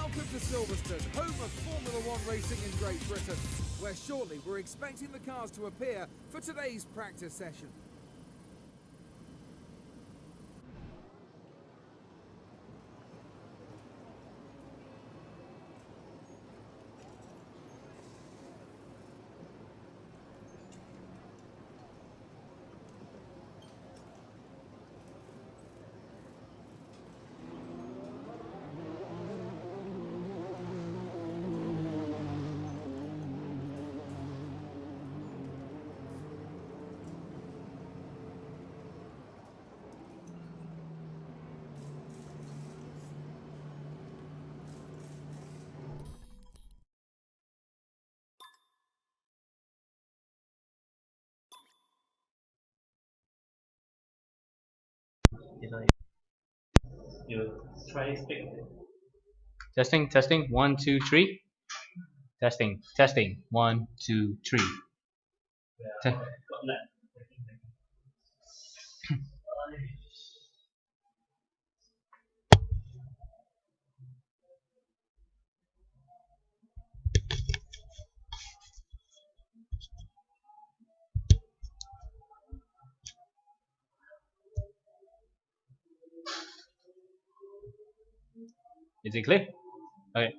welcome to Silverstone, home of Formula One racing in Great Britain, where shortly we're expecting the cars to appear for today's practice session. You try speak. Testing, testing, 1, 2, 3. Testing, testing, 1, 2, 3. Te- Is it clear? Okay.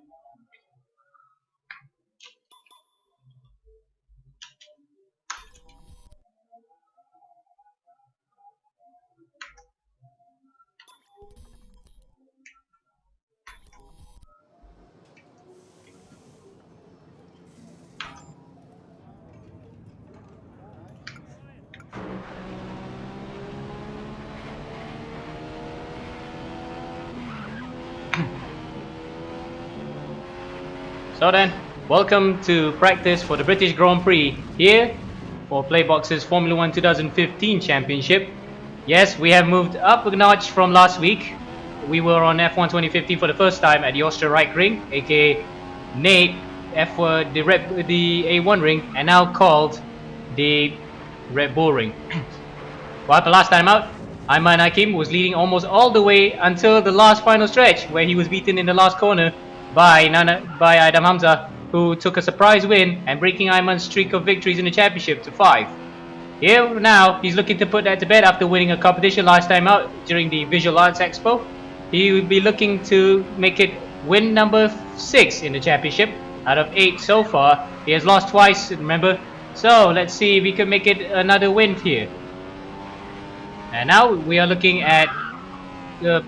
So then, welcome to practice for the British Grand Prix here for Playbox's Formula One 2015 Championship. Yes, we have moved up a notch from last week. We were on F1 2015 for the first time at the Austria Reich Ring, aka Nate F1 the A1 ring, and now called the Red Bull Ring. Well, the last time out, Ayman Hakim was leading almost all the way until the last final stretch, where he was beaten in the last corner by Adam Hamza, who took a surprise win and breaking Ayman's streak of victories in the championship to 5. Here now, he's looking to put that to bed after winning a competition last time out during the Visual Arts Expo. He will be looking to make it win number 6 in the championship out of 8 so far. He has lost twice, remember? So let's see if he can make it another win here. And now we are looking at the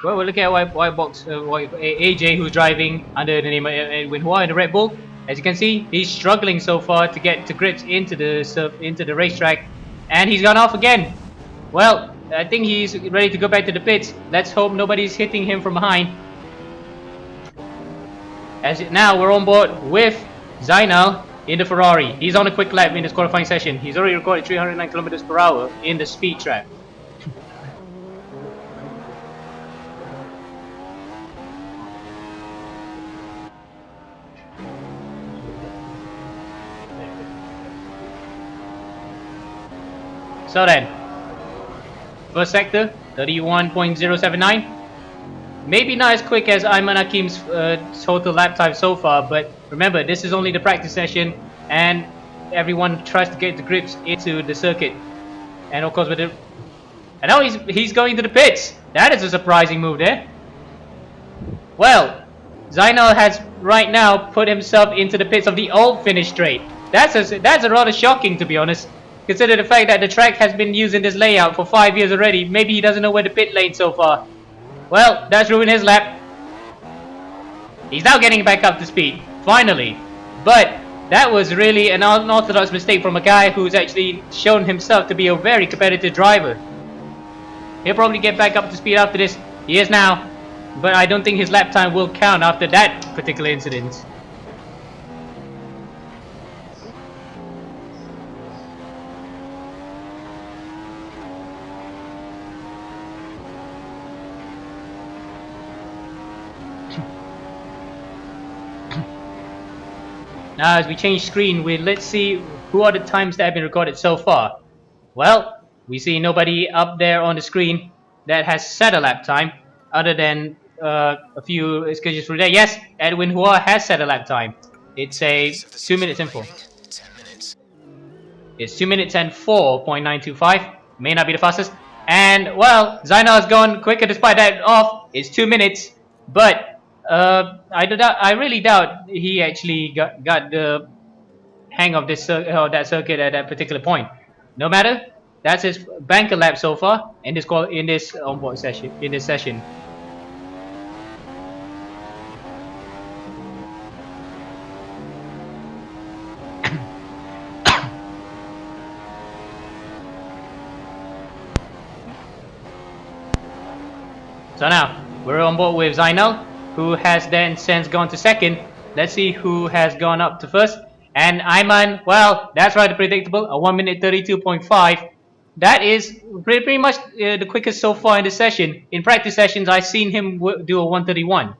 we're looking at AJ, who's driving under the name of Edwin Hua in the Red Bull. As you can see, he's struggling so far to get to grips into the racetrack, and he's gone off again. Well, I think he's ready to go back to the pits. Let's hope nobody's hitting him from behind. As now we're on board with Zainal in the Ferrari. He's on a quick lap in this qualifying session. He's already recorded 309 kilometers per hour in the speed trap. So then, first sector, 31.079. Maybe not as quick as Ayman Hakim's total lap time so far, but remember, this is only the practice session, and everyone tries to get the grips into the circuit. And of course, with the and now he's going to the pits. That is a surprising move there. Well, Zainal has right now put himself into the pits of the old finish straight. That's a rather shocking, to be honest. Consider the fact that the track has been using this layout for 5 years already. Maybe he doesn't know where the pit lane so far. Well, that's ruined his lap. He's now getting back up to speed, finally. But that was really an unorthodox mistake from a guy who's actually shown himself to be a very competitive driver. He'll probably get back up to speed after this. He is now. But I don't think his lap time will count after that particular incident. Now as we change screen, let's see who are the times that have been recorded so far. Well, We see nobody up there on the screen that has set a lap time other than a few excursions through there. Yes, Edwin Hua has set a lap time. It's a 2 minutes info. It's 2 minutes and 4.925. May not be the fastest. And well, Zainal has gone quicker despite that off. It's 2 minutes, but I really doubt he actually got the hang of this that circuit at that particular point. No matter, that's his banker lap so far in this onboard session. So now we're on board with Zainal, who has then since gone to second. Let's see who has gone up to first. And Ayman, well, that's rather predictable. A 1 minute 32.5. That is pretty much the quickest so far in this session. In practice sessions, I've seen him do a 131.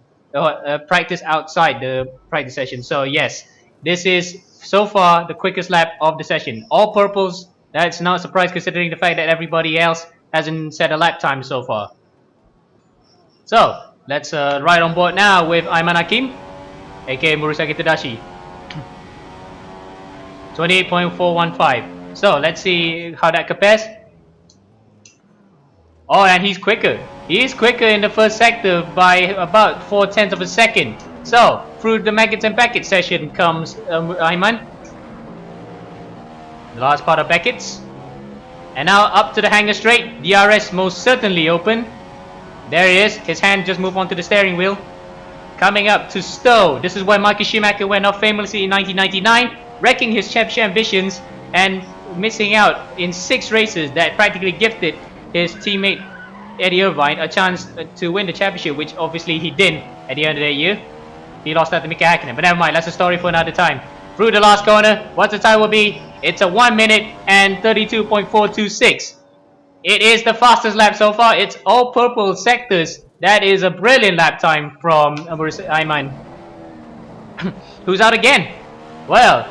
Practice outside the practice session. So yes, this is so far the quickest lap of the session. All purples. That's not a surprise considering the fact that everybody else hasn't set a lap time so far. So let's ride on board now with Ayman Hakim, aka Murasaki Tadashi. 28.415. So let's see how that compares. Oh, and he's quicker. He is quicker in the first sector by about 0.4 of a second. So through the maggots and packets session comes Ayman. The last part of packets. And now up to the hangar straight. DRS most certainly open. There he is. His hand just moved onto the steering wheel. Coming up to Stowe. This is where Michael Schumacher went off famously in 1999, wrecking his championship ambitions and missing out in 6 races that practically gifted his teammate Eddie Irvine a chance to win the championship, which obviously he didn't at the end of that year. He lost out to Mika Hakkinen, but never mind, that's a story for another time. Through the last corner, what the time will be? It's a 1 minute and 32.426. It is the fastest lap so far. It's all purple sectors. That is a brilliant lap time from Ayman. Who's out again? Well,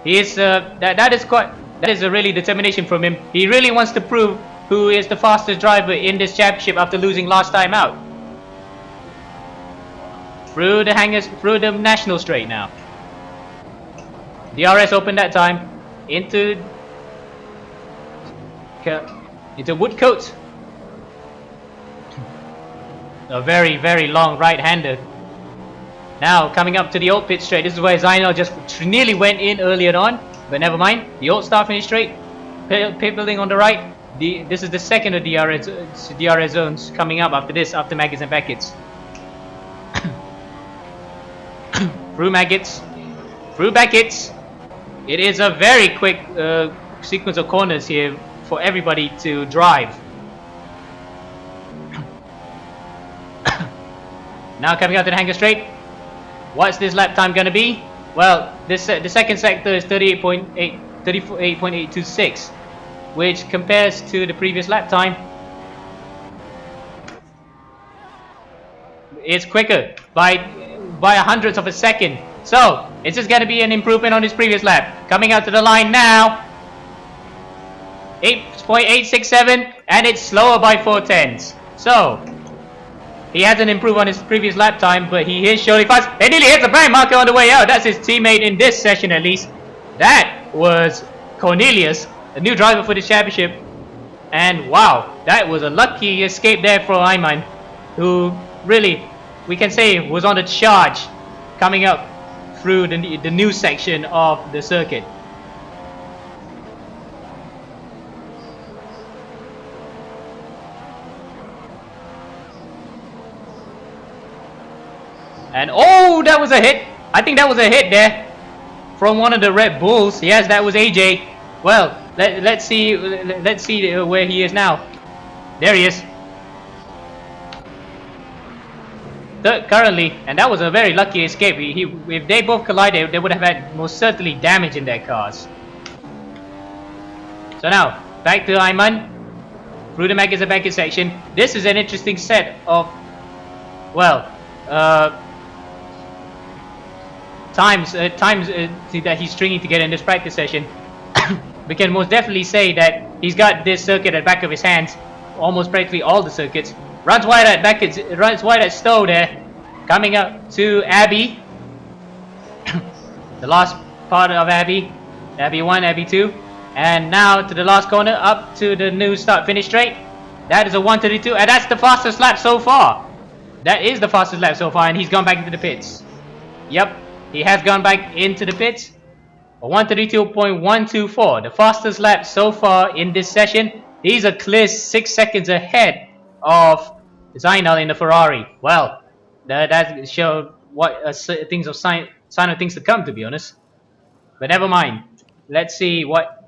he is that is a really determination from him. He really wants to prove who is the fastest driver in this championship after losing last time out. Through the hangers, through the national straight now. DRS opened that time into Woodcote. A very, very long right-hander. Now coming up to the old pit straight. This is where Zainal just nearly went in earlier on, but never mind. The old start finish straight. Pit building on the right. This is the second of DRS zones coming up after this, after maggots and packets. Through maggots, through packets. It is a very quick sequence of corners here for everybody to drive. Now coming out to the hangar straight. What's this lap time gonna be? Well, the second sector is 38.826, which compares to the previous lap time. It's quicker by a hundredth of a second. So it's just gonna be an improvement on his previous lap. Coming out to the line now. 8.867, and it's slower by 0.4. So he hasn't improved on his previous lap time, but he is surely fast. It nearly hits the bank marker on the way out. That's his teammate in this session at least. That was Cornelius, the new driver for this championship. And wow, that was a lucky escape there for Ayman, who really, we can say, was on the charge coming up through the new section of the circuit. And oh, that was a hit. I think that was a hit there from one of the Red Bulls. Yes, that was AJ. Well, let's see where he is now. There he is. Currently, and that was a very lucky escape. If they both collided, they would have had most certainly damage in their cars. So now, back to Ayman. Through the maggots and packets section. This is an interesting set of, well, times that he's stringing together in this practice session. We can most definitely say that He's got this circuit at the back of his hands, almost practically all the circuits. Runs wide at Stowe there. Coming up to Abbey. The last part of Abbey. Abbey 1, Abbey 2. And now to the last corner, up to the new start finish straight. That is a 1:32, and that's the fastest lap so far. That is the fastest lap so far, and he's gone back into the pits. Yep, he has gone back into the pits. A 1:32.124, the fastest lap so far in this session. He's a clear 6 seconds ahead of Zainal in the Ferrari. Well, that showed what things of sign of things to come, to be honest. But never mind. Let's see what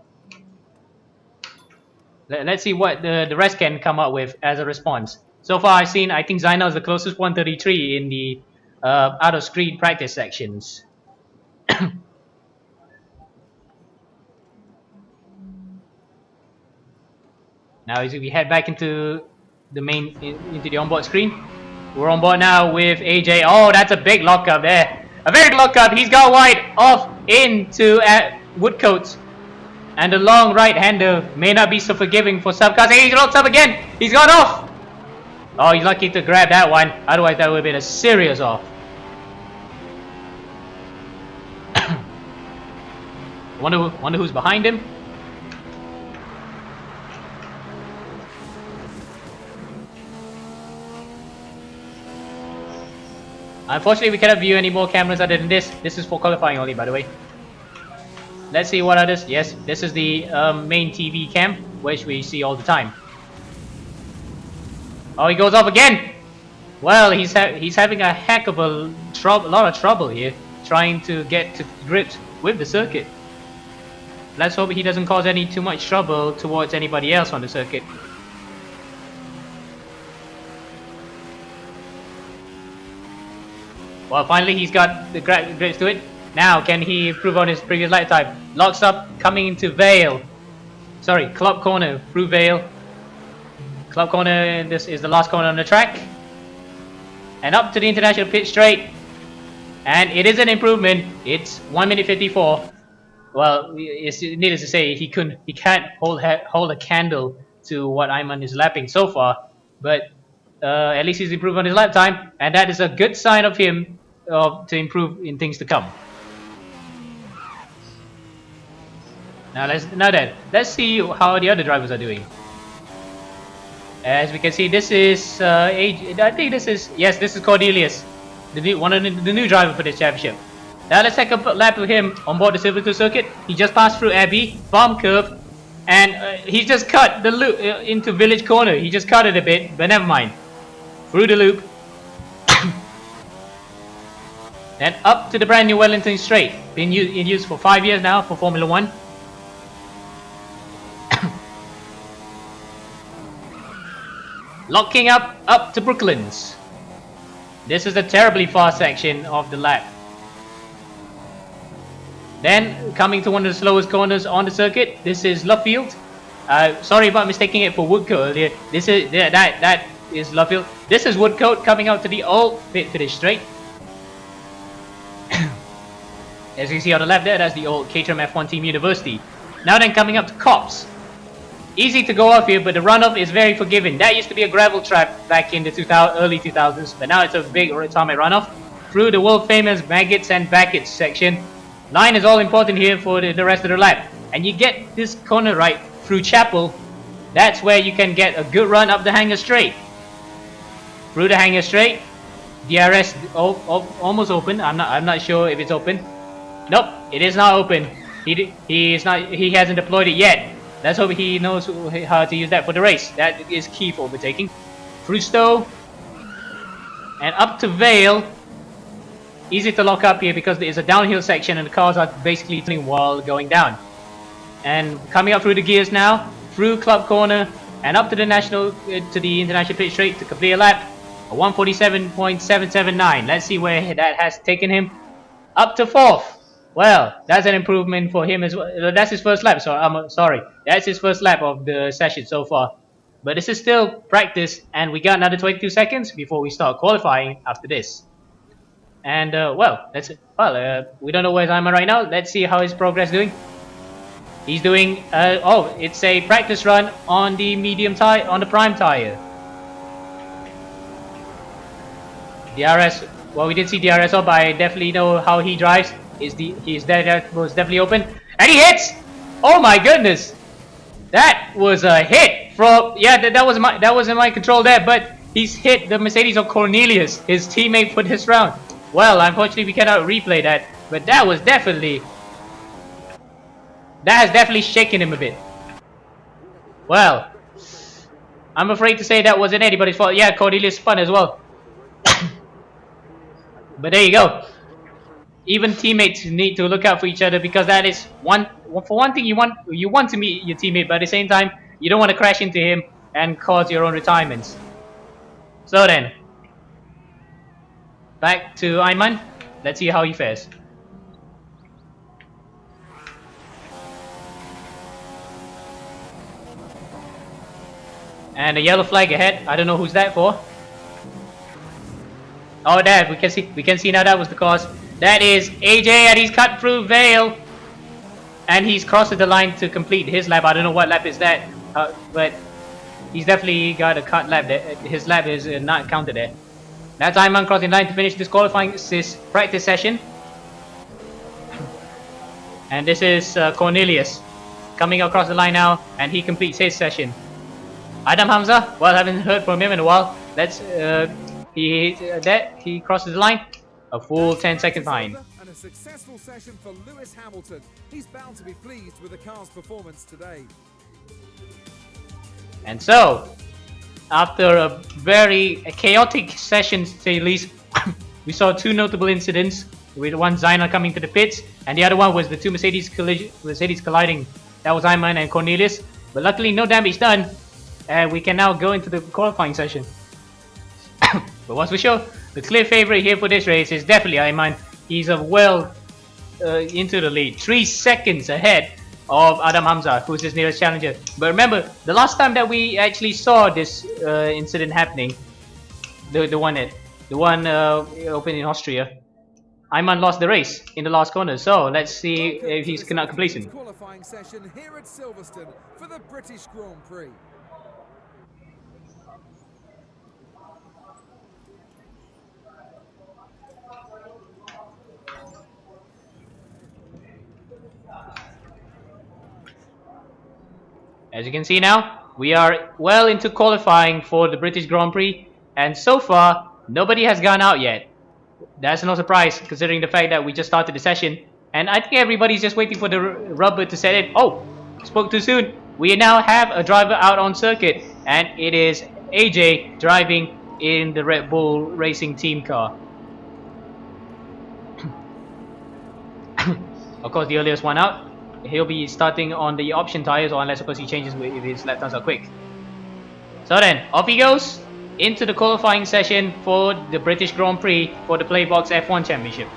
the rest can come up with as a response. So far, I think Zainal is the closest 1:33 in the out of screen practice sections. Now as we head back into the onboard screen, we're on board now with AJ. Oh, that's a big lockup there. A big lockup. He's got wide off into Woodcote. And the long right-hander may not be so forgiving for some cars. He locks up again. He's gone off. Oh, he's lucky to grab that one. Otherwise, that would have been a serious off. wonder who's behind him. Unfortunately, we cannot view any more cameras other than this. This is for qualifying only, by the way. Let's see what others. Yes, this is the main TV cam, which we see all the time. Oh, he goes off again. Well, he's having a heck of a lot of trouble here, trying to get to grips with the circuit. Let's hope he doesn't cause too much trouble towards anybody else on the circuit. Well, finally he's got the grips to it. Now, can he improve on his previous lap time? Locks up, coming into Vale. Sorry, Club Corner through Vale. Club Corner, this is the last corner on the track. And up to the international pit straight. And it is an improvement. It's 1:54. Well, it's needless to say, he can't hold a candle to what Ayman is lapping so far. But at least he's improved on his lap time, and that is a good sign of him to improve in things to come. Now let's see how the other drivers are doing. As we can see, this is I think this is Cordelius, one of the new driver for this championship. Now let's take a lap with him on board the Silver 2 circuit. He just passed through Abbey, farm curve, and he just cut the loop into Village Corner. He just cut it a bit, but never mind. Through the loop. Then up to the brand new Wellington Straight. Been in use for 5 years now for Formula 1. Locking up to Brooklands. This is a terribly fast section of the lap. Then coming to one of the slowest corners on the circuit. This is Luffield. Sorry about mistaking it for Woodcote earlier. This is that is Luffield. This is Woodcote coming out to the old pit finish straight. As you see on the left there, that's the old Caterham F1 Team University. Now then coming up to Cops. Easy to go off here, but the runoff is very forgiving. That used to be a gravel trap back in the early 2000s, but now it's a big tarmac runoff through the world famous Maggots and Backets section. Line is all important here for the rest of the lap. And you get this corner right through Chapel. That's where you can get a good run up the hanger straight. Through the hanger straight. DRS almost open. I'm not sure if it's open. Nope, it is not open. He hasn't deployed it yet. Let's hope he knows how to use that for the race. That is key for overtaking. Through Stowe. And up to Vale. Easy to lock up here because there is a downhill section and the cars are basically turning while going down. And coming up through the gears now, through Club Corner and up to the international pit straight to complete a lap. A 1:47.779. Let's see where that has taken him. Up to 4th. Well, that's an improvement for him as well. That's his first lap. So I'm sorry. That's his first lap of the session so far. But this is still practice, and we got another 22 seconds before we start qualifying after this. And we don't know where Ayman right now. Let's see how his progress doing. He's doing, oh, it's a practice run on the medium tire, on the prime tire. DRS, well, we did see DRS up, but I definitely know how he drives. His that was definitely open, and he hits. Oh my goodness, that was a hit from, yeah, that was in my control there, but he's hit the Mercedes of Cornelius, his teammate for this round. Well, unfortunately we cannot replay that, but that has definitely shaken him a bit. Well, I'm afraid to say that wasn't anybody's fault. Yeah, Cornelius spun as well. But there you go. Even teammates need to look out for each other, because that is for one thing, you want to meet your teammate, but at the same time you don't want to crash into him and cause your own retirements. So then, back to Ayman. Let's see how he fares. And a yellow flag ahead. I don't know who's that for. Oh, there we can see now that was the cause. That is AJ, and he's cut through Vale, and he's crossed the line to complete his lap. I don't know what lap is that, but he's definitely got a cut lap there. His lap is not counted there. That's Ayman crossing line to finish this practice session. And this is Cornelius coming across the line now, and he completes his session. Adam Hamza, well, I haven't heard from him in a while. Let's he crosses the line, a full 10-second behind. And a successful session for Lewis Hamilton. He's bound to be pleased with the car's performance today. And so, after a very chaotic session, to say the least, we saw two notable incidents. With one Zainal coming to the pits, and the other one was the two Mercedes colliding. That was Ayman and Cornelius. But luckily, no damage done, and we can now go into the qualifying session. But what's for sure, the clear favorite here for this race is definitely Ayman. He's well into the lead, 3 seconds ahead of Adam Hamza, who's his nearest challenger. But remember, the last time that we actually saw this incident happening, the one open in Austria, Ayman lost the race in the last corner. So let's see if he's cannot complete it. Qualifying session here at Silverstone for the British Grand Prix. As you can see now, we are well into qualifying for the British Grand Prix, and so far nobody has gone out yet. That's no surprise, considering the fact that we just started the session, and I think everybody's just waiting for the rubber to set in. Oh, spoke too soon. We now have a driver out on circuit, and it is AJ driving in the Red Bull Racing team car. Of course, the earliest one out. He'll be starting on the option tires, or unless of course he changes if his lap times are quick. So then, off he goes into the qualifying session for the British Grand Prix for the Playbox F1 Championship.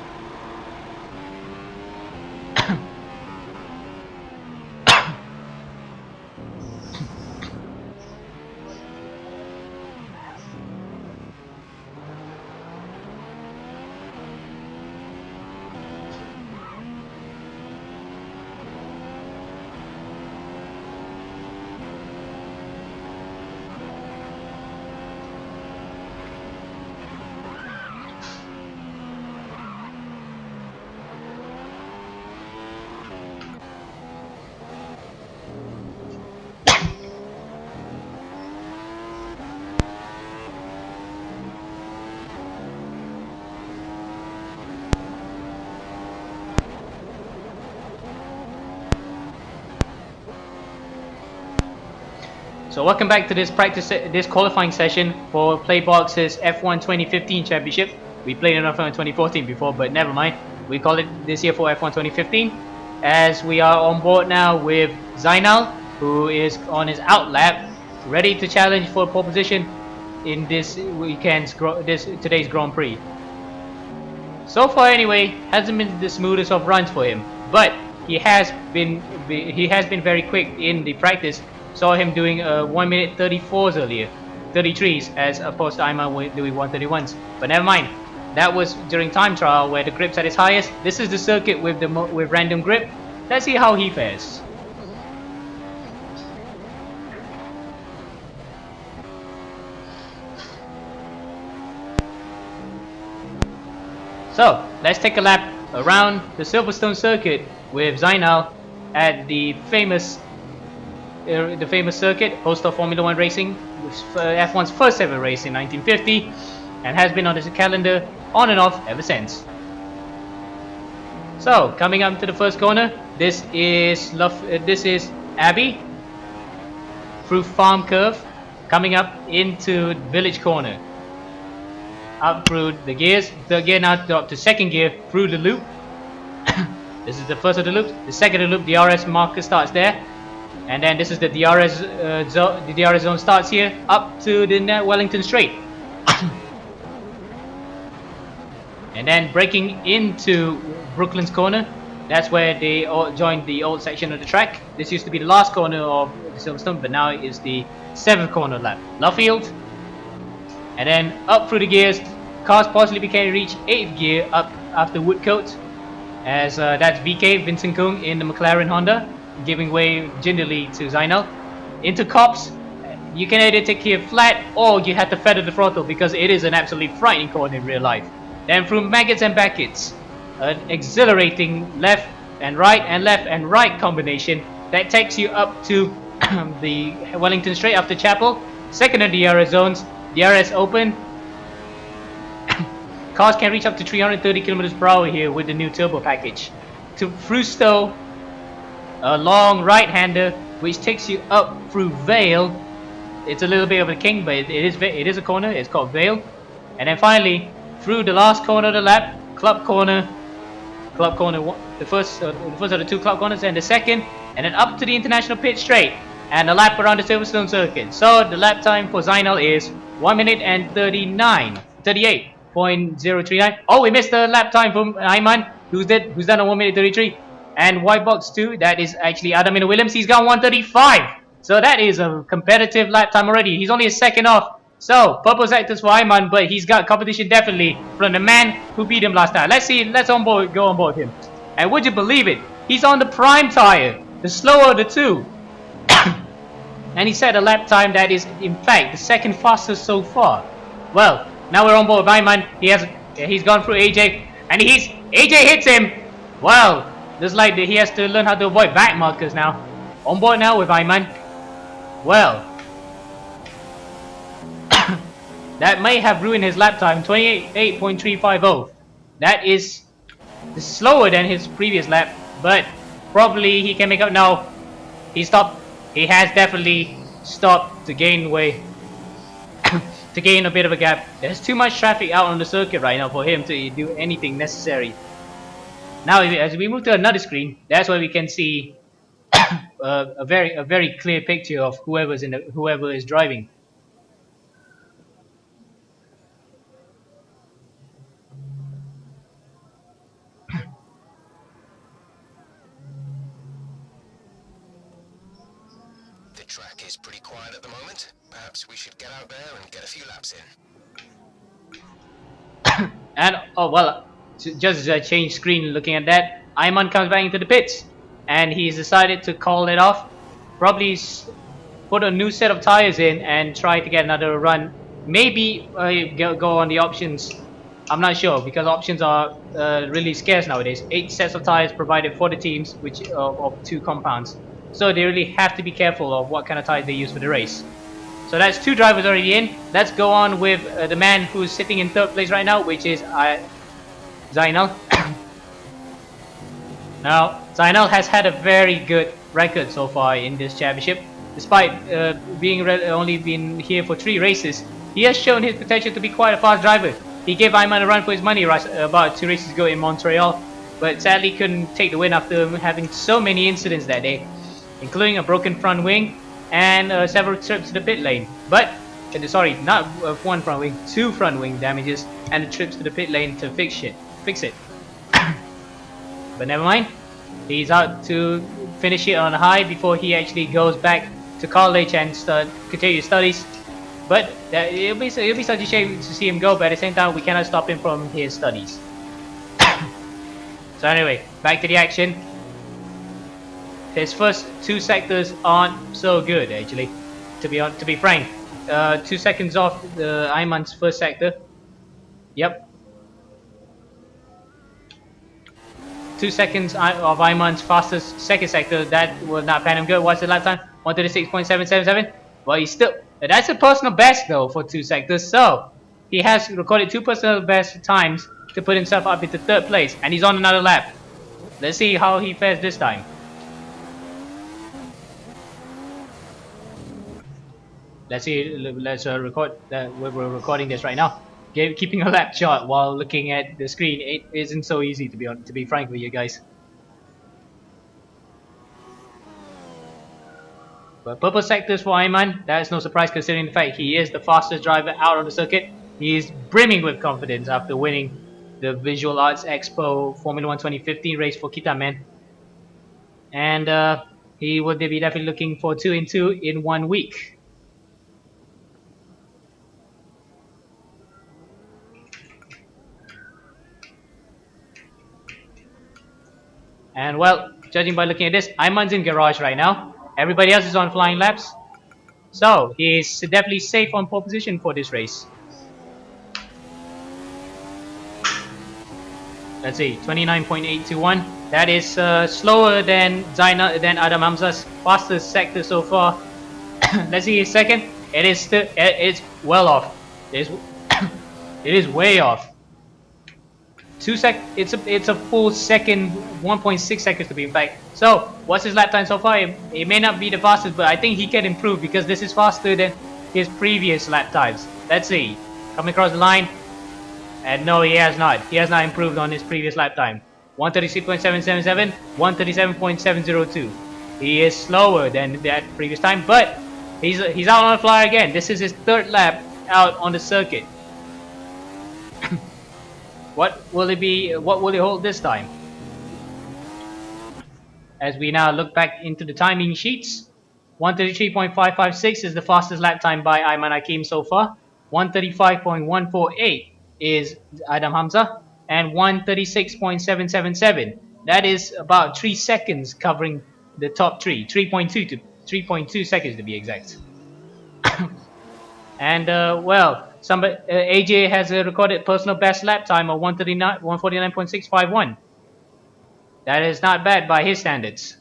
So welcome back to this qualifying session for Playbox's F1 2015 Championship. We played in F1 2014 before, but never mind. We call it this year for F1 2015, as we are on board now with Zainal, who is on his out lap, ready to challenge for pole position in this today's Grand Prix. So far, anyway, hasn't been the smoothest of runs for him, but he has been very quick in the practice. Saw him doing 1 minute 34s earlier, 33s, as opposed to Ayman doing 131s. But never mind, that was during time trial where the grip's at its highest. This is the circuit with random grip. Let's see how he fares. So let's take a lap around the Silverstone circuit with Zainal at the famous circuit, host of Formula One racing, F1's first ever race in 1950, and has been on the calendar on and off ever since. So coming up to the first corner, this is Abbey through Farm Curve, coming up into Village Corner. Up through the gears, third gear now up to second gear through the loop. This is the first of the loops. The second of the loop, DRS marker starts there, and then this is the DRS zone. The DRS zone starts here up to the Wellington Straight, and then breaking into Brooklands Corner. That's where they all joined the old section of the track. This used to be the last corner of Silverstone, but now it is the 7th corner lap. Lovefield, and then up through the gears. Cars possibly can reach 8th gear up after Woodcote, as that's VK Vincent Kung in the McLaren Honda, giving way gingerly to Zainal. Into Cops, you can either take here flat or you have to feather the throttle because it is an absolutely frightening corner in real life. Then through Maggots and Beckets, an exhilarating left and right combination that takes you up to the Wellington Straight after Chapel. Second of the DRS zones, DRS open. Cars can reach up to 330 km per hour here with the new turbo package. Through Stowe, a long right-hander which takes you up through Vale. It's a little bit of a king, but it is a corner. It's called Vale. And then finally, through the last corner of the lap, Club Corner one, the first of the two Club Corners, and the second, and then up to the International Pit Straight, and a lap around the Silverstone circuit. So the lap time for Zainal is 1 minute and 38.039. Oh, we missed the lap time from Ayman, who's done a 1 minute 33. And white box 2, that is actually Adam Williams. He's got 135. So that is a competitive lap time already. He's only a second off. So purple sectors for Ayman, but he's got competition definitely from the man who beat him last time. Let's see. Let's go on board him. And would you believe it? He's on the prime tire, the slower of the two. And he set a lap time that is, in fact, the second fastest so far. Well, now we're on board with Ayman. He's gone through AJ, and AJ hits him. Well, just like he has to learn how to avoid back markers now. On board now with Ayman. Well, that may have ruined his lap time, 28.350. That is slower than his previous lap, but probably he can make up now. He stopped. He has definitely stopped to gain way, to gain a bit of a gap. There's too much traffic out on the circuit right now for him to do anything necessary. Now, as we move to another screen, that's where we can see a very clear picture of whoever is driving. The track is pretty quiet at the moment. Perhaps we should get out there and get a few laps in. And oh well, just change screen looking at that. Ayman comes back into the pits, and he's decided to call it off. Probably put a new set of tires in and try to get another run. Maybe go on the options. I'm not sure because options are really scarce nowadays. 8 sets of tires provided for the teams, which of 2 compounds. So they really have to be careful of what kind of tires they use for the race. So that's 2 drivers already in. Let's go on with the man who's sitting in 3rd place right now, which is Zainal. Now, Zainal has had a very good record so far in this championship. Despite only been here for 3 races, he has shown his potential to be quite a fast driver. He gave Ayman a run for his money about 2 races ago in Montreal, but sadly couldn't take the win after having so many incidents that day, including a broken front wing and several trips to the pit lane. But, sorry, not 1 front wing, 2 front wing damages and the trips to the pit lane to fix it. But never mind, he's out to finish it on a high before he actually goes back to college and continue studies. But it'll be such a shame to see him go, but at the same time we cannot stop him from his studies. So anyway, back to the action. His first 2 sectors aren't so good actually, to be frank. 2 seconds off Ayman's first sector. Yep. 2 seconds of Ayman's fastest second sector. That will not pan him good. What's the lap time? 136.777. Well, he's still, that's a personal best though for 2 sectors. So he has recorded 2 personal best times to put himself up into 3rd place, and he's on another lap. Let's see how he fares this time. Let's see. Let's record. We're recording this right now. Keeping a lap chart while looking at the screen, it isn't so easy to be frank with you guys. But purple sectors for Ayman, that is no surprise considering the fact he is the fastest driver out on the circuit. He is brimming with confidence after winning the Visual Arts Expo Formula 1 2015 race for Kitamen. And he will be definitely looking for 2 in 2 in 1 week. And well, judging by looking at this, Ayman's in garage right now. Everybody else is on flying laps. So, he's definitely safe on pole position for this race. Let's see, 29.821. That is slower than Adam Hamza's fastest sector so far. Let's see his second. It's well off. It is way off. It's a full second, 1.6 seconds to be exact. So what's his lap time so far? It may not be the fastest, but I think he can improve because this is faster than his previous lap times. Let's see, coming across the line, and no, he has not. He has not improved on his previous lap time. 136.777, 137.702. He is slower than that previous time, but he's out on the fly again. This is his 3rd lap out on the circuit. What will it be? What will it hold this time? As we now look back into the timing sheets, 133.556 is the fastest lap time by Ayman Hakim so far. 135.148 is Adam Hamza, and 136.777. That is about 3 seconds covering the top 3. 3.2 seconds to be exact. And well, AJ has a recorded personal best lap time of 149.651. That is not bad by his standards.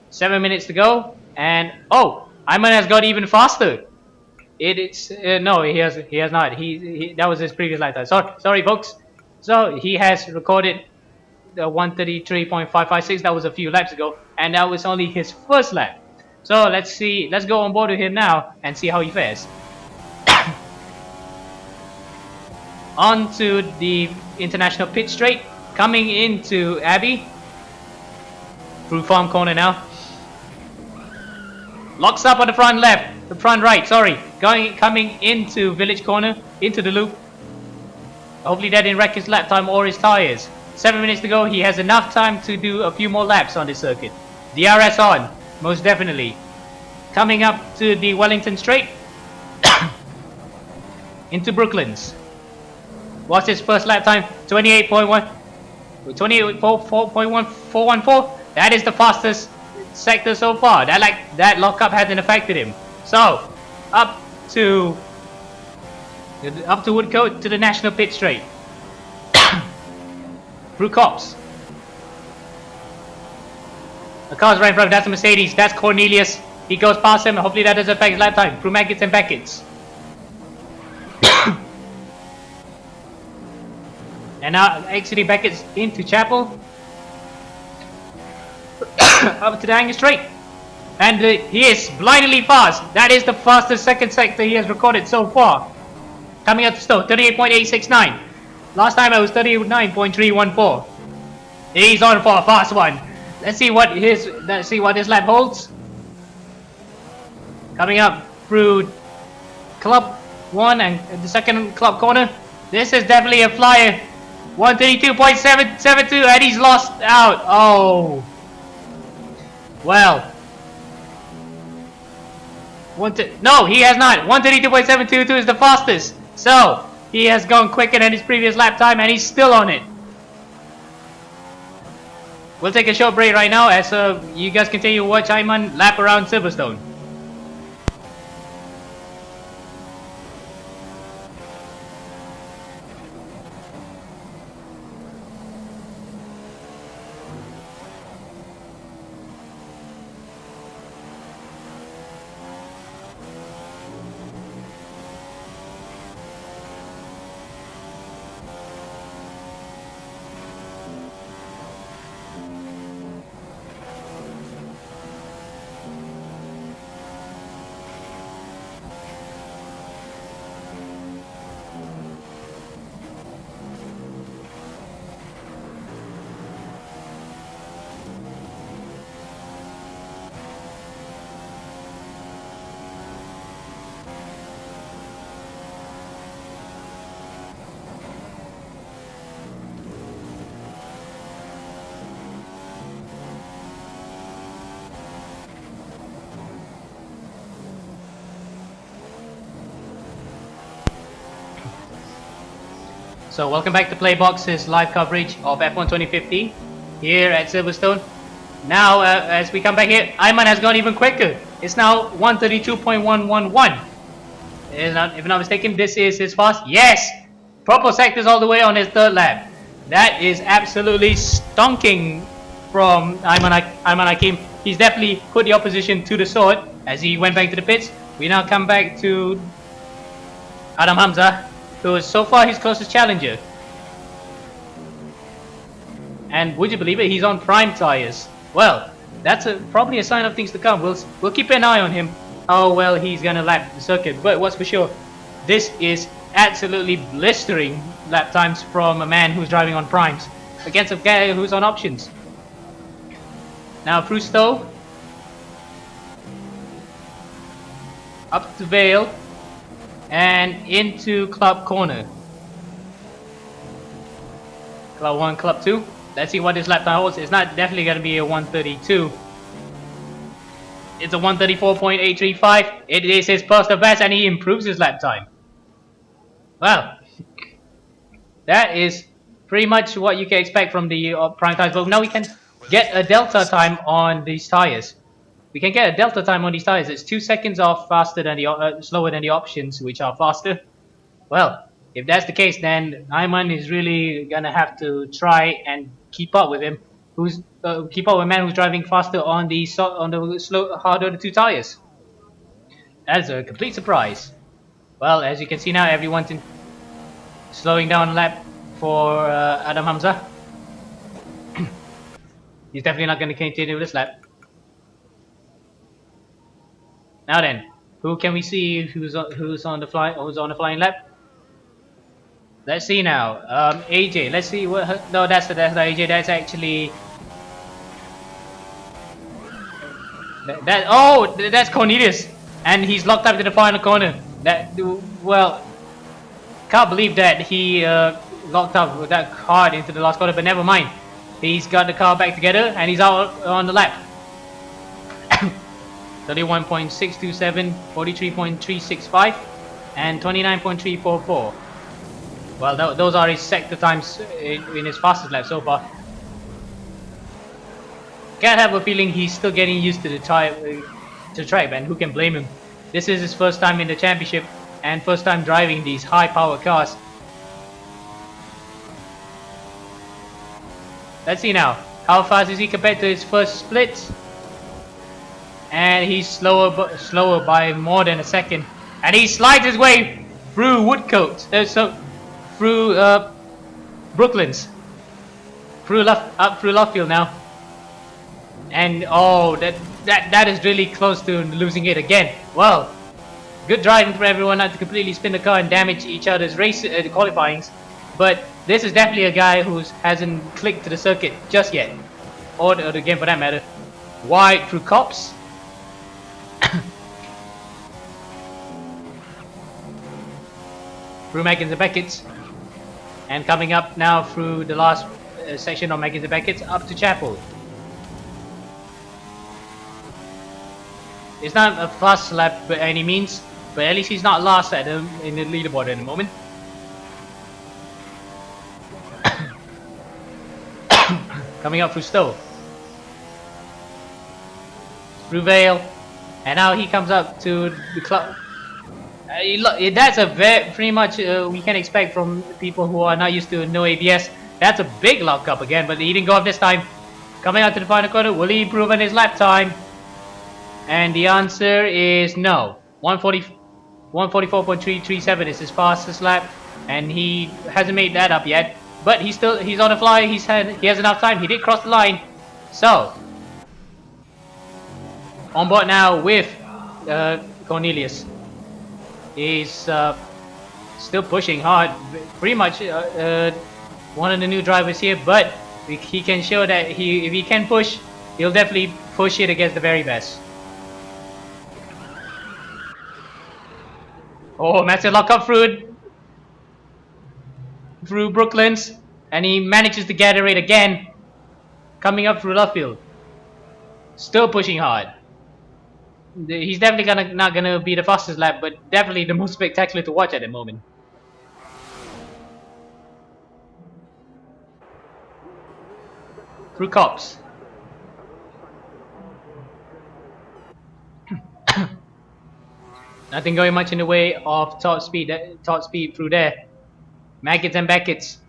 Seven minutes to go, and oh, Ayman has got even faster. It is no, he has not. He that was his previous lap time. Sorry, folks. So he has recorded the 133.556. That was a few laps ago, and that was only his 1st lap. So let's see. Let's go on board with him now and see how he fares. On to the international pit straight, coming into Abbey through farm corner now. Locks up on the front left, the front right. Sorry, coming into village corner, into the loop. Hopefully that didn't wreck his lap time or his tires. 7 minutes to go. He has enough time to do a few more laps on this circuit. DRS on, most definitely. Coming up to the Wellington Straight. Into Brooklands. What's his first lap time? 28.14. That is the fastest sector so far. That lockup hasn't affected him. So up to Woodcote to the national pit straight. Through cops. The car's right in front. That's a Mercedes. That's Cornelius. He goes past him. Hopefully that doesn't affect his lap time. Through Maggots and Beckett's. And now exiting Beckett's into Chapel. Up to the Angus Straight. And he is blindingly fast. That is the fastest second sector he has recorded so far. Coming up to Stowe, 38.869. Last time I was 39.314. He's on for a fast one. Let's see what his lap holds. Coming up through Club 1 and the second club corner. This is definitely a flyer. 132.772 and he's lost out. Oh. Well. No, he has not. 132.722 is the fastest. So, he has gone quicker than his previous lap time and he's still on it. We'll take a short break right now as you guys continue to watch Ayman lap around Silverstone. So welcome back to Playbox's live coverage of F1 2015 here at Silverstone. Now, as we come back here, Ayman has gone even quicker. It's now 132.111. If I'm not mistaken, this is his fast. Yes! Purple sectors all the way on his third lap. That is absolutely stonking from Ayman Hakim. He's definitely put the opposition to the sword as he went back to the pits. We now come back to Adam Hamza, who is so far his closest challenger. And would you believe it, he's on prime tires. Well, that's probably a sign of things to come. We'll keep an eye on him, how well he's gonna lap the circuit. But what's for sure, this is absolutely blistering lap times from a man who's driving on primes against a guy who's on options. Now Prusto up to Vale and into Club Corner. Club 1, Club 2. Let's see what this lap time holds. It's not definitely going to be a 132. It's a 134.835. It is his personal best and he improves his lap time. Well, that is pretty much what you can expect from the prime tires. But now we can get a delta time on these tires. We can get a delta time on these tires. It's 2 seconds off faster than the slower than the options, which are faster. Well, if that's the case, then Ayman is really gonna have to try and keep up with him. Keep up with a man who's driving faster on the slow, harder 2 tires. That is a complete surprise. Well, as you can see now, everyone's slowing down a lap for Adam Hamza. He's definitely not going to continue this lap. Now then, who can we see who's on the flying lap? Let's see now. AJ. Let's see what. No, that's not AJ. That's actually. That's Cornelius, and he's locked up to the final corner. Well, can't believe that he locked up that hard into the last corner. But never mind. He's got the car back together, and he's out on the lap. 31.627, 43.365, and 29.344. Well, those are his sector times in his fastest lap so far. Can't have a feeling he's still getting used to the track, and who can blame him? This is his first time in the championship and first time driving these high-power cars. Let's see now. How fast is he compared to his first split? And he's slower by more than a second. And he slides his way through Woodcote. Through Brooklands. Up through Lovefield now. And oh, that is really close to losing it again. Well, good driving for everyone not to completely spin the car and damage each other's race qualifyings. But this is definitely a guy who hasn't clicked to the circuit just yet. Or the game for that matter. Wide through cops. Through Meggins and Beckett's. And coming up now through the last section of Meggins and Beckett's up to Chapel. It's not a fast lap by any means, but at least he's not last in the leaderboard at the moment. Coming up through Stowe. Through Vale. And now he comes up to the club. That's a pretty much we can expect from people who are not used to no ABS. That's a big lockup again, but he didn't go off this time. Coming out to the final corner, will he improve on his lap time? And the answer is no. 144.337 is his fastest lap, and he hasn't made that up yet. But he's on the fly. He has enough time. He did cross the line, so on board now with Cornelius. He's still pushing hard. Pretty much one of the new drivers here, but he can show that if he can push, he'll definitely push it against the very best. Oh, massive lockup through Brooklands, and he manages to gather it again. Coming up through Lovefield. Still pushing hard. He's definitely not gonna be the fastest lap, but definitely the most spectacular to watch at the moment. through cops. Nothing going much in the way of top speed through there. Maggots and Beckett's.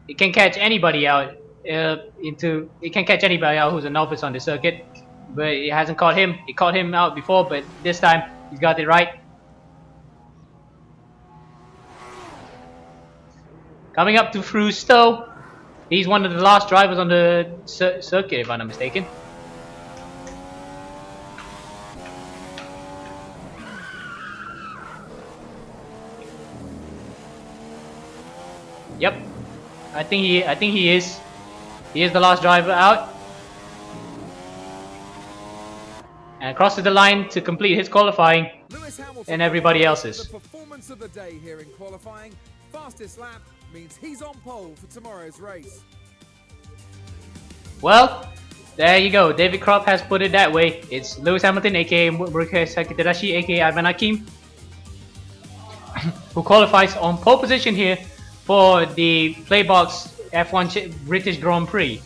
It can catch anybody out it can catch anybody out who's a novice on the circuit, but it hasn't caught him. It caught him out before, but this time he's got it right. Coming up to Frusto. He's one of the last drivers on the circuit, if I'm not mistaken. Yep, I think he is. He is the last driver out, and crosses the line to complete his qualifying, Lewis Hamilton and everybody else's. the performance of the day here in qualifying. Fastest lap means he's on pole for tomorrow's race. Well, there you go. David Kropp has put it that way. It's Lewis Hamilton, aka Murke Sakitarashi, aka Ivan Hakim, who qualifies on pole position here for the Playbox F1 British Grand Prix.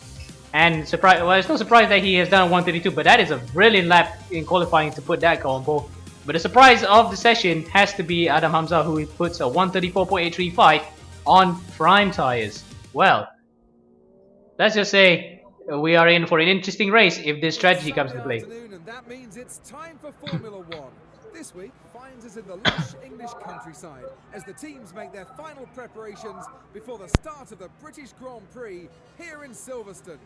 And surprise, well, it's no surprise that he has done 132, but that is a brilliant lap in qualifying to put that car on pole. But the surprise of the session has to be Adam Hamza, who puts a 134.835 on prime tires. Well, let's just say we are in for an interesting race if this strategy comes into play. And that means it's time for Formula One. This week finds us in the lush English countryside as the teams make their final preparations before the start of the British Grand Prix here in Silverstone.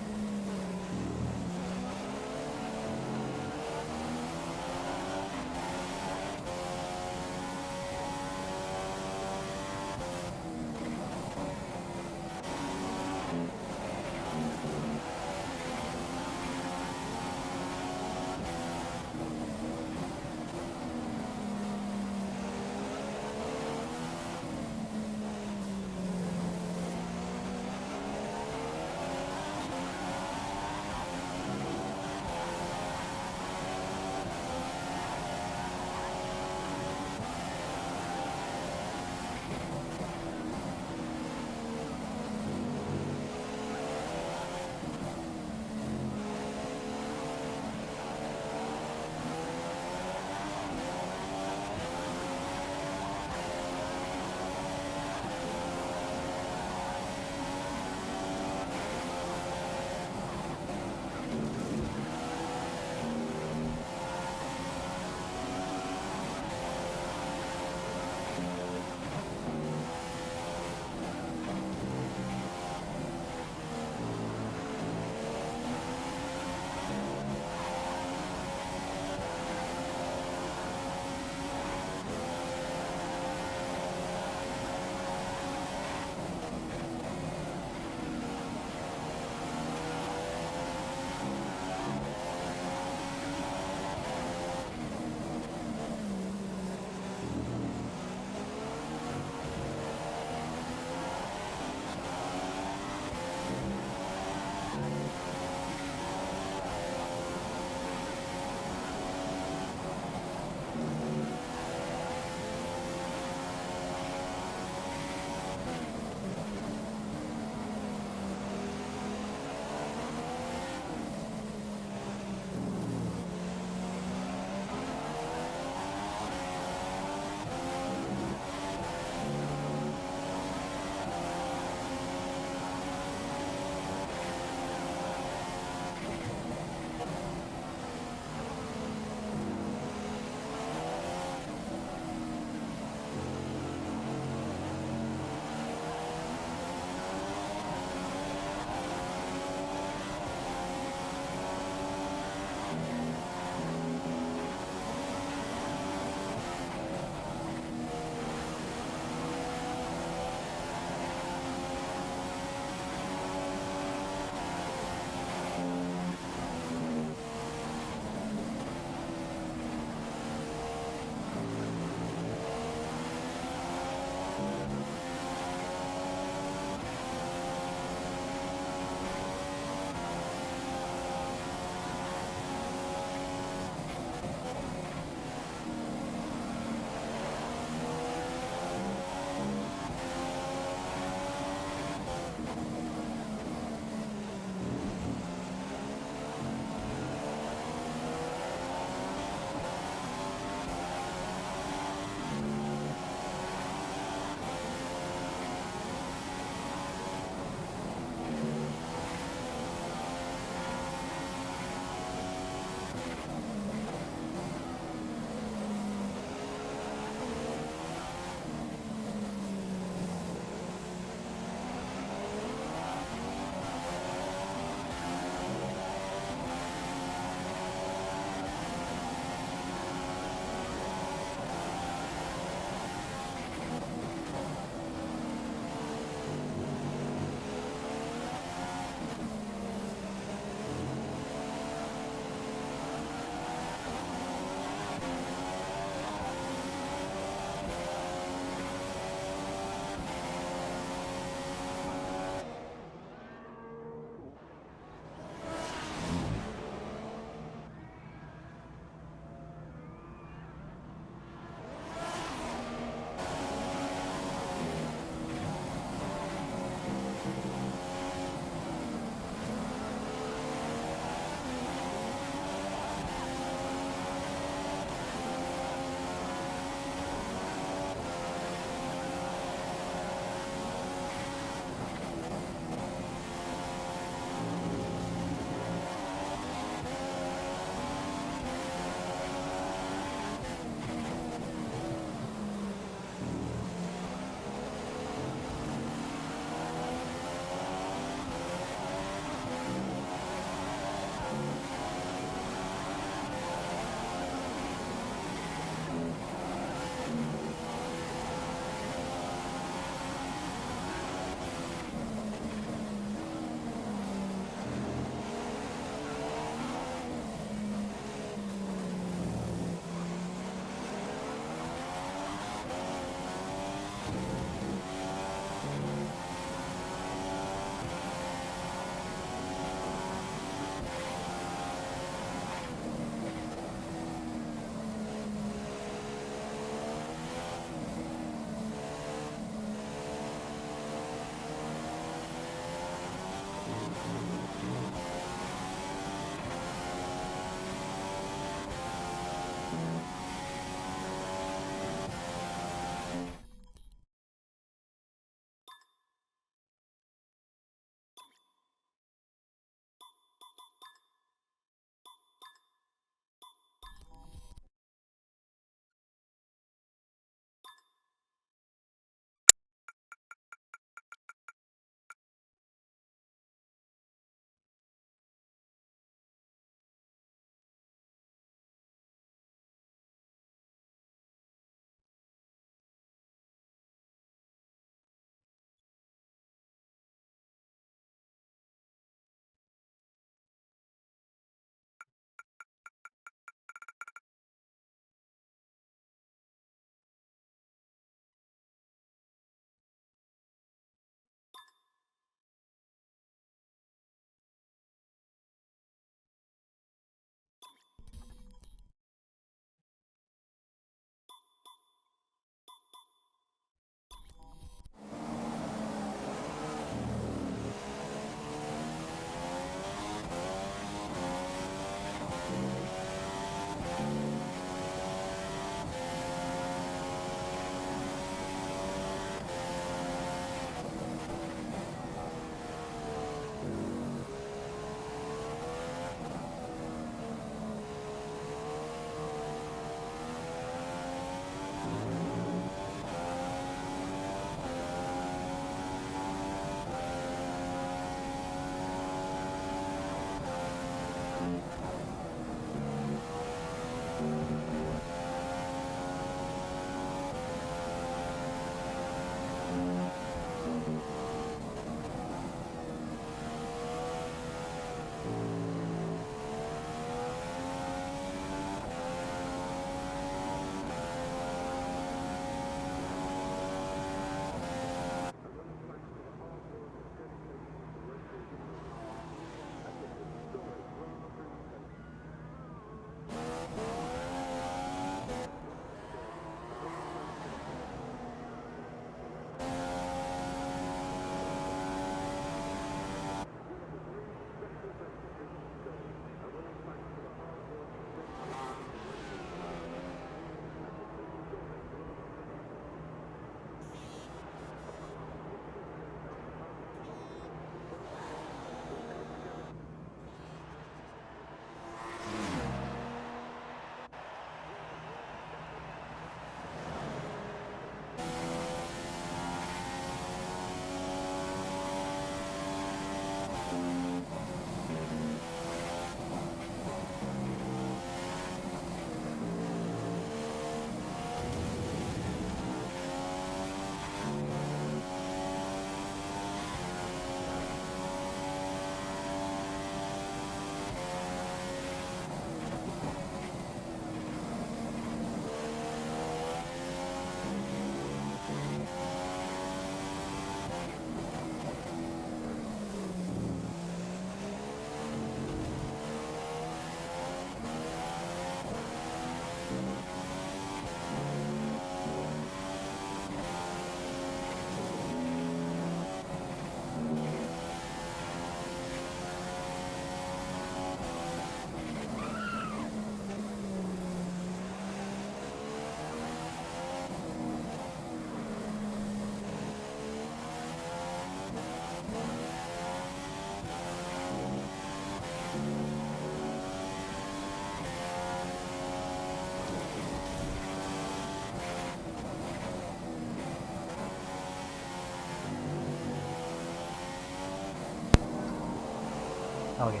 Okay.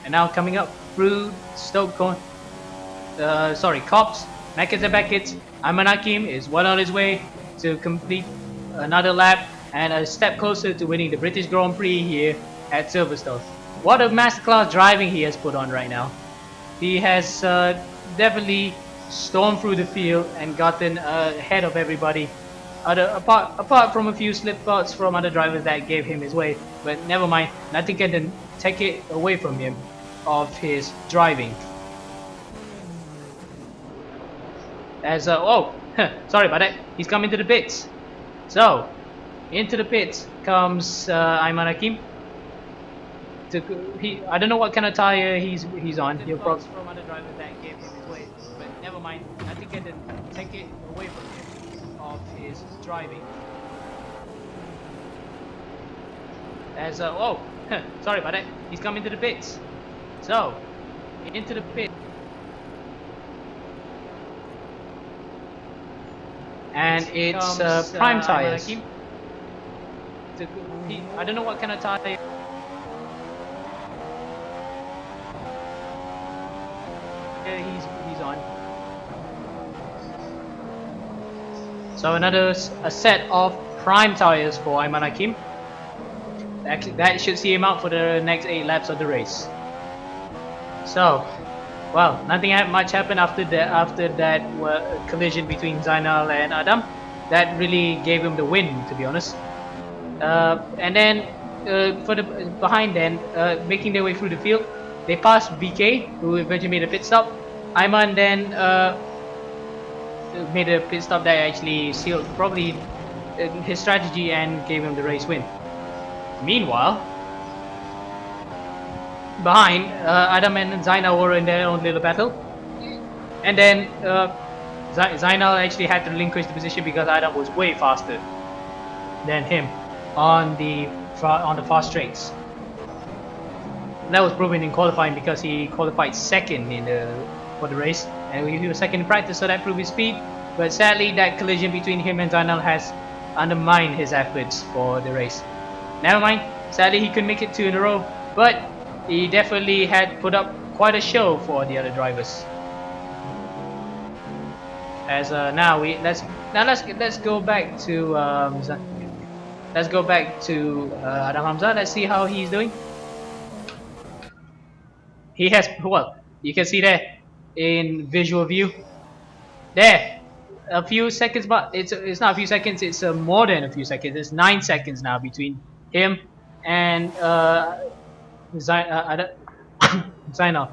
And now coming up through Stoke Cops, Meckets and Beckett. Ayman Hakim is well on his way to complete another lap and a step closer to winning the British Grand Prix here at Silverstone. What a masterclass driving he has put on right now. He has definitely stormed through the field and gotten ahead of everybody. Apart from a few slip spots from other drivers that gave him his way, but never mind, nothing can take it away from him of his driving. As sorry about that. He's coming to the pits. So into the pits comes Ayman Hakim. I don't know what kind of tire he's on. He'll probably from other drivers that gave him his way, but never mind. Nothing can take it away from him of his driving. As sorry about that. He's coming to the pits. So into the pit. And it's prime tires. I don't know what kind of tire. He's on. So another a set of prime tires for Ayman Hakim. Actually, that should see him out for the next 8 laps of the race. So, well, nothing much happened after that collision between Zainal and Adam. That really gave him the win, to be honest. And then for the behind then, making their way through the field, they passed BK, who eventually made a pit stop. Ayman then made a pit stop that actually sealed probably his strategy and gave him the race win. Meanwhile, behind, Adam and Zainal were in their own little battle, and then Zainal actually had to relinquish the position because Adam was way faster than him on the fast straights. That was proven in qualifying because he qualified second for the race, and he was second in practice, so that proved his speed. But sadly, that collision between him and Zainal has undermined his efforts for the race. Never mind. Sadly, he couldn't make it 2 in a row, but he definitely had put up quite a show for the other drivers. As now let's go back to Adam Hamza. Let's see how he's doing. He has, well, you can see there in visual view. There, a few seconds, but it's not a few seconds. It's more than a few seconds. It's 9 seconds now between him and Zainal.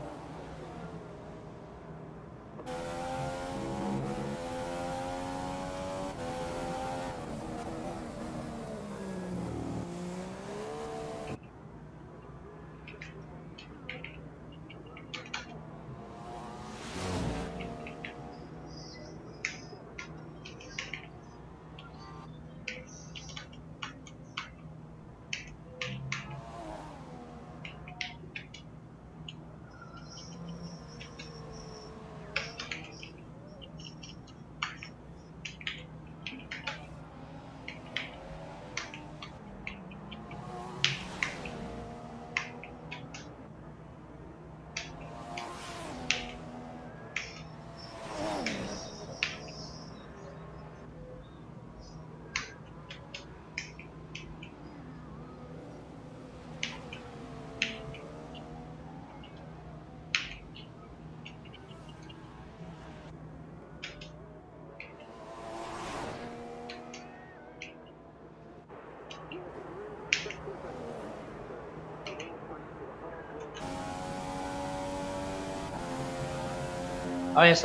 Oh yes,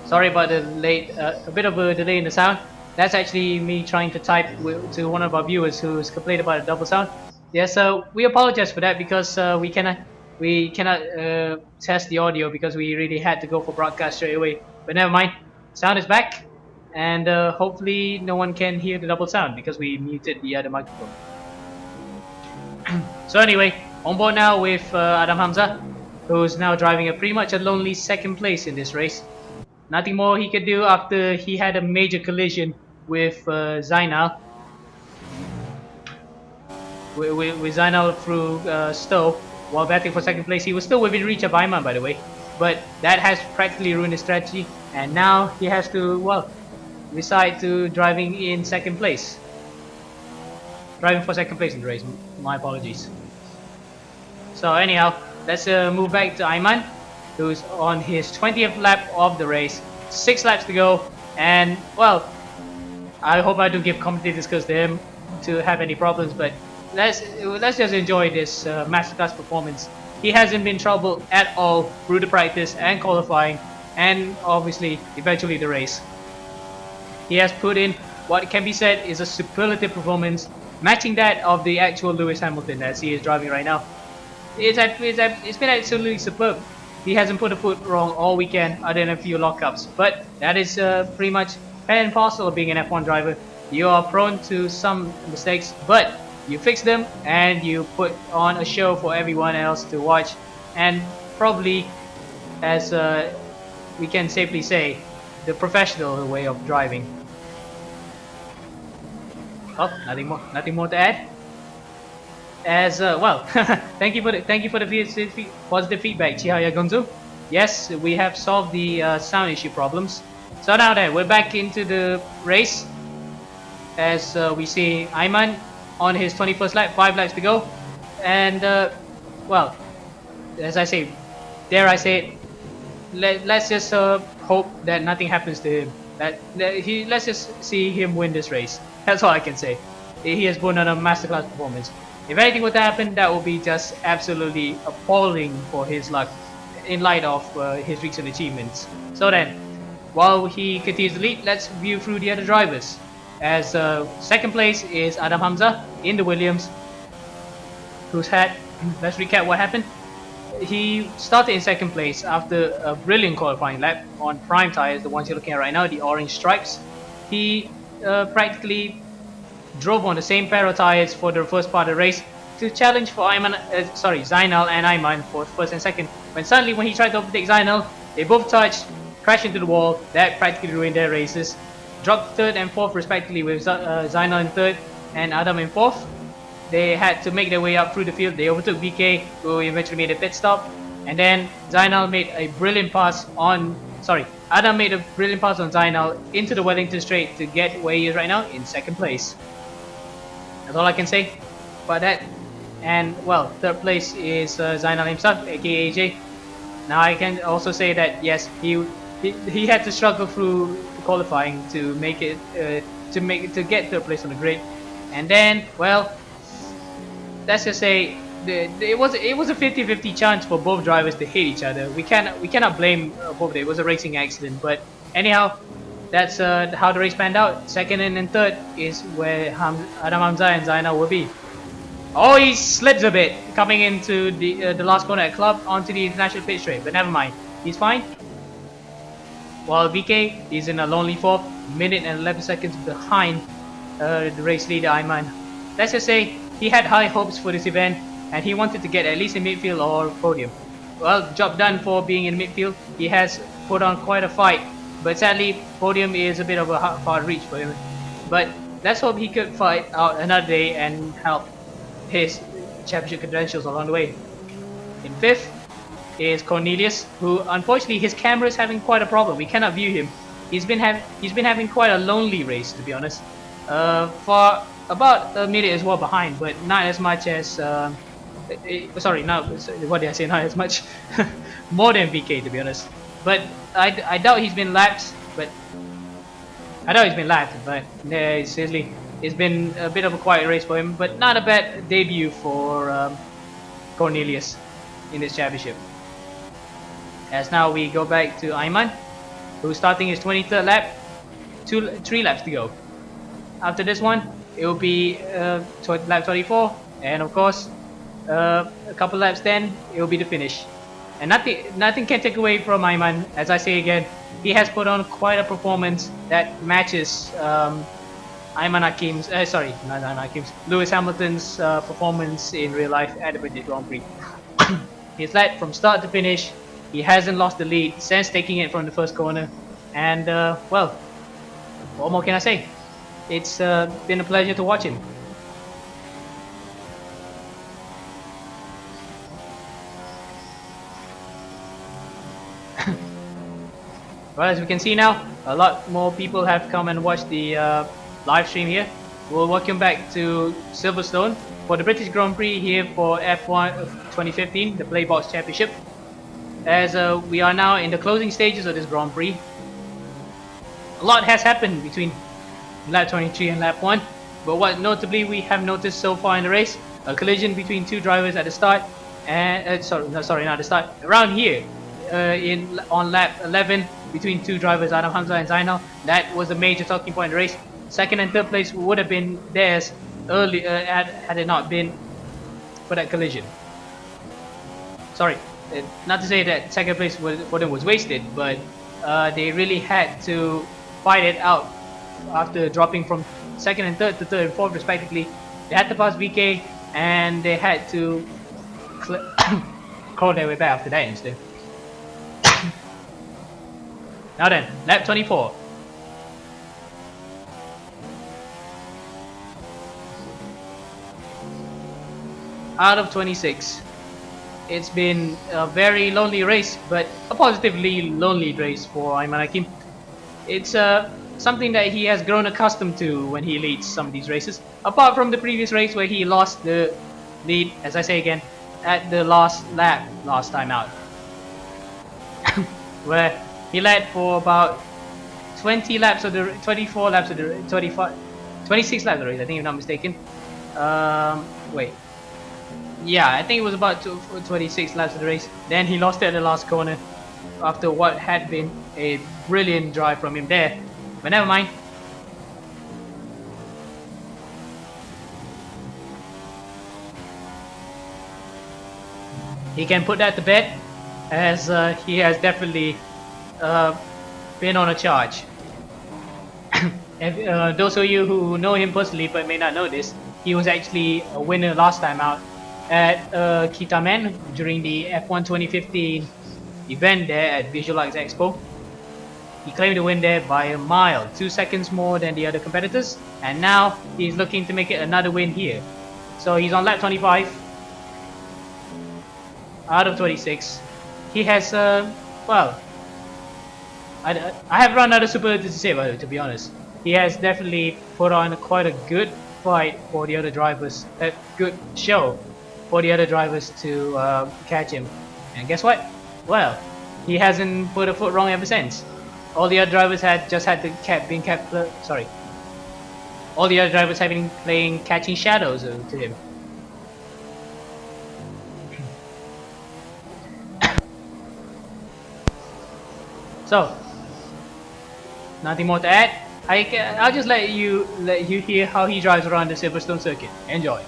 sorry about the late, a bit of a delay in the sound. That's actually me trying to type to one of our viewers who's complained about a double sound. Yeah, so we apologize for that because we cannot test the audio because we really had to go for broadcast straight away. But never mind, sound is back, and hopefully no one can hear the double sound because we muted the other microphone. So anyway, On board now with Adam Hamza, who's now driving a pretty much a lonely second place in this race. Nothing more he could do after he had a major collision with Zainal. With Zainal through Stowe while battling for second place. He was still within reach of Ayman, by the way, but that has practically ruined his strategy, and now he has to, well, decide to driving in second place. Driving for second place in the race, my apologies. So anyhow, let's move back to Ayman, who's on his 20th lap of the race. 6 laps to go, and well, I hope I don't give commentator skills to him to have any problems, but let's just enjoy this masterclass performance. He hasn't been troubled at all through the practice and qualifying, and obviously eventually the race. He has put in what can be said is a superlative performance, matching that of the actual Lewis Hamilton as he is driving right now. It's been absolutely superb. He hasn't put a foot wrong all weekend other than a few lockups, but that is pretty much part and parcel of being an F1 driver. You are prone to some mistakes, but you fix them and you put on a show for everyone else to watch, and probably, as we can safely say, the professional way of driving. Oh, nothing more to add. As well, thank you for the positive feedback, Chihaya Gonzo. Yes, we have solved the sound issue problems. So now then, we're back into the race. As we see Ayman on his 21st lap, 5 laps to go, and well, as I say, dare I say it, let's just hope that nothing happens to him. Let's just see him win this race. That's all I can say. He has put on a masterclass performance. If anything would happen, that would be just absolutely appalling for his luck in light of his recent achievements. So then, while he continues to lead, let's view through the other drivers. As second place is Adam Hamza in the Williams, who's had, let's recap what happened. He started in second place after a brilliant qualifying lap on prime tires, the ones you're looking at right now, the orange stripes. He practically drove on the same pair of tires for the first part of the race to challenge for Zainal and Ayman for first and second. When suddenly, when he tried to overtake Zainal, they both touched, crashed into the wall. That practically ruined their races. Dropped third and fourth respectively, with Zainal in third and Adam in fourth. They had to make their way up through the field. They overtook BK, who eventually made a pit stop, and then Zainal made a brilliant pass on. Adam made a brilliant pass on Zainal into the Wellington Straight to get where he is right now in second place. That's all I can say about that. And well, third place is Zainal himself, aka AJ. Now I can also say that yes, he had to struggle through qualifying to make it to get third place on the grid, and then well, let's just say it was a 50-50 chance for both drivers to hit each other. We cannot blame both. It was a racing accident, but anyhow, that's how the race panned out. Second and third is where Adam Hamza and Zainal will be. Oh, he slips a bit coming into the last corner at Club onto the international pit straight, but never mind, he's fine. While VK is in a lonely fourth, minute and 11 seconds behind the race leader Ayman. Let's just say he had high hopes for this event and he wanted to get at least in midfield or podium. Well, job done for being in midfield. He has put on quite a fight, but sadly podium is a bit of a hard reach for him. But let's hope he could fight out another day and help his championship credentials along the way. In fifth is Cornelius, who unfortunately his camera is having quite a problem. We cannot view him. He's been having quite a lonely race, to be honest. For about a minute as well behind, but not as much as what did I say? Not as much, more than VK, to be honest. But I doubt he's been lapped. But seriously, it's been a bit of a quiet race for him, but not a bad debut for Cornelius in this championship. As now we go back to Ayman, who's starting his 23rd lap, 3 laps to go. After this one, it will be lap 24, and of course, a couple laps then, it will be the finish. And nothing can take away from Ayman. As I say again, he has put on quite a performance that matches Ayman Hakim's, sorry, not Ayman Hakim's, Lewis Hamilton's performance in real life at the British Grand Prix. He's led from start to finish. He hasn't lost the lead since taking it from the first corner. And, well, what more can I say? It's been a pleasure to watch him. Well, as we can see now, a lot more people have come and watched the live stream here. We'll welcome back to Silverstone for the British Grand Prix here for F1 2015, the Playbox Championship. As we are now in the closing stages of this Grand Prix. A lot has happened between lap 23 and lap 1, but what notably we have noticed so far in the race, a collision between two drivers at the start, and sorry, not the start, around here on lap 11 between two drivers, Adam Hamza and Zainal. That was a major talking point in the race. Second and third place would have been theirs early had it not been for that collision. Sorry, not to say that second place for them was wasted, but they really had to fight it out after dropping from second and third to third and fourth respectively. They had to pass VK and they had to crawl their way back after that instead. Now then, lap 24. Out of 26. It's been a very lonely race, but a positively lonely race for Ayman Hakim. It's something that he has grown accustomed to when he leads some of these races. Apart from the previous race where he lost the lead, as I say again, at the last lap, last time out. Where he led for about 20 laps of the 24 laps of the 25 26 laps of the race, I think if I'm not mistaken. Wait. Yeah, I think it was about 26 laps of the race. Then he lost it at the last corner after what had been a brilliant drive from him there. But never mind. He can put that to bed, as he has definitely been on a charge. And, those of you who know him personally but may not know this, he was actually a winner last time out at Kitamen during the F1 2015 event there at Visualize Expo. He claimed the win there by a mile, 2 seconds more than the other competitors, and now he's looking to make it another win here. So he's on lap 25 out of 26. He has, well, I have run out of superlatives to say about it, to be honest. He has definitely put on quite a good fight for the other drivers, a good show for the other drivers to catch him. And guess what? Well, he hasn't put a foot wrong ever since. All the other drivers had all the other drivers have been playing catching shadows to him. So, nothing more to add. I'll just let you hear how he drives around the Silverstone circuit. Enjoy.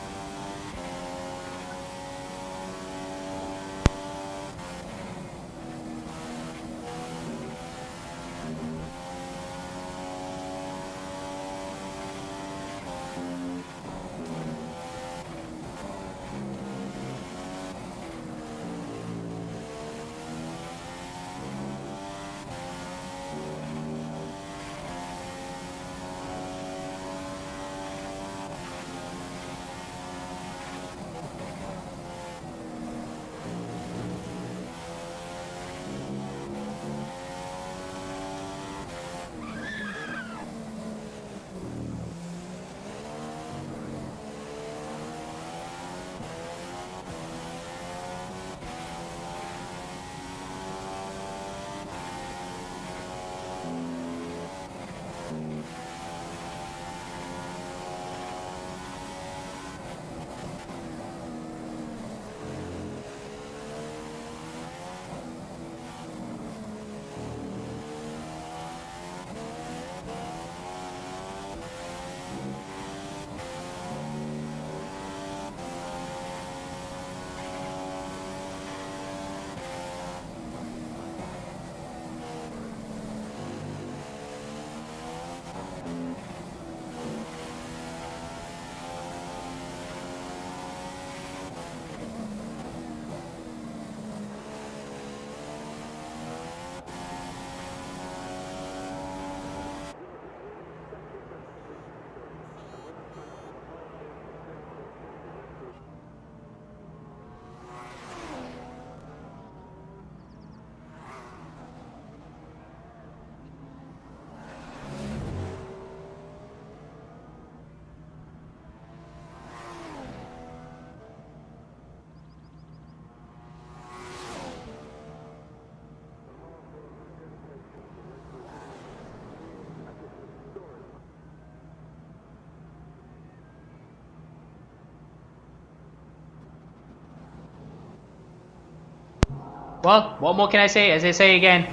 Well, what more can I say? As I say again,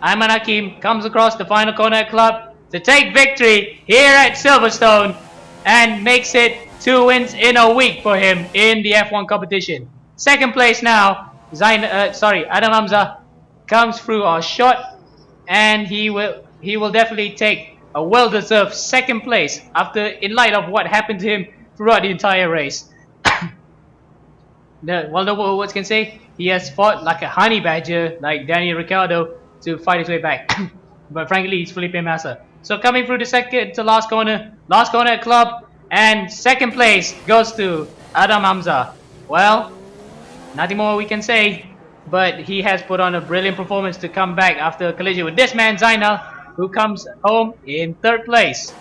Ayman Hakim comes across the final corner club to take victory here at Silverstone and makes it 2 wins in a week for him in the F1 competition. Second place now, Adam Hamza comes through our shot, and he will definitely take a well-deserved second place after, in light of what happened to him throughout the entire race. The words can say he has fought like a honey badger, like Daniel Ricciardo, to fight his way back. But frankly, he's Felipe Massa. So coming through the second to last corner at club, and second place goes to Adam Hamza. Well, nothing more we can say, but he has put on a brilliant performance to come back after a collision with this man Zainal, who comes home in third place.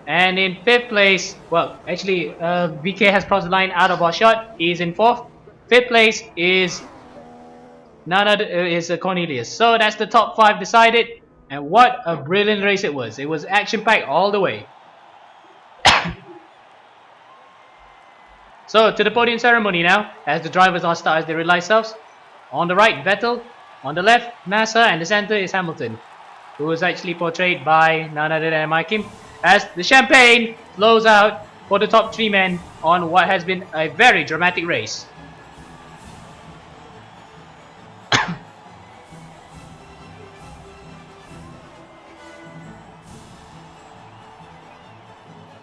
And in fifth place, well, actually, VK has crossed the line out of our shot. He's in fourth. Fifth place is none other is Cornelius. So that's the top 5 decided. And what a brilliant race it was! It was action-packed all the way. So to the podium ceremony now, as the drivers are stars, they realize themselves. On the right, Vettel. On the left, Massa, and the center is Hamilton, who is actually portrayed by none other than Mike, as the champagne flows out for the top 3 men on what has been a very dramatic race.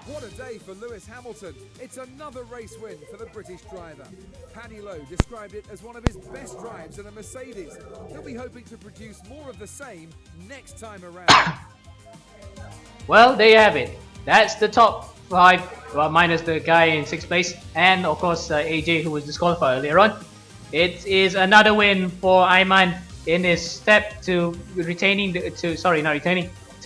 What a day for Lewis Hamilton. It's another race win for the British driver. Paddy Lowe described it as one of his best drives in a Mercedes. He'll be hoping to produce more of the same next time around. Well, there you have it. That's the top 5, well, minus the guy in 6th place, and of course AJ, who was disqualified earlier on. It is another win for Ayman in his step to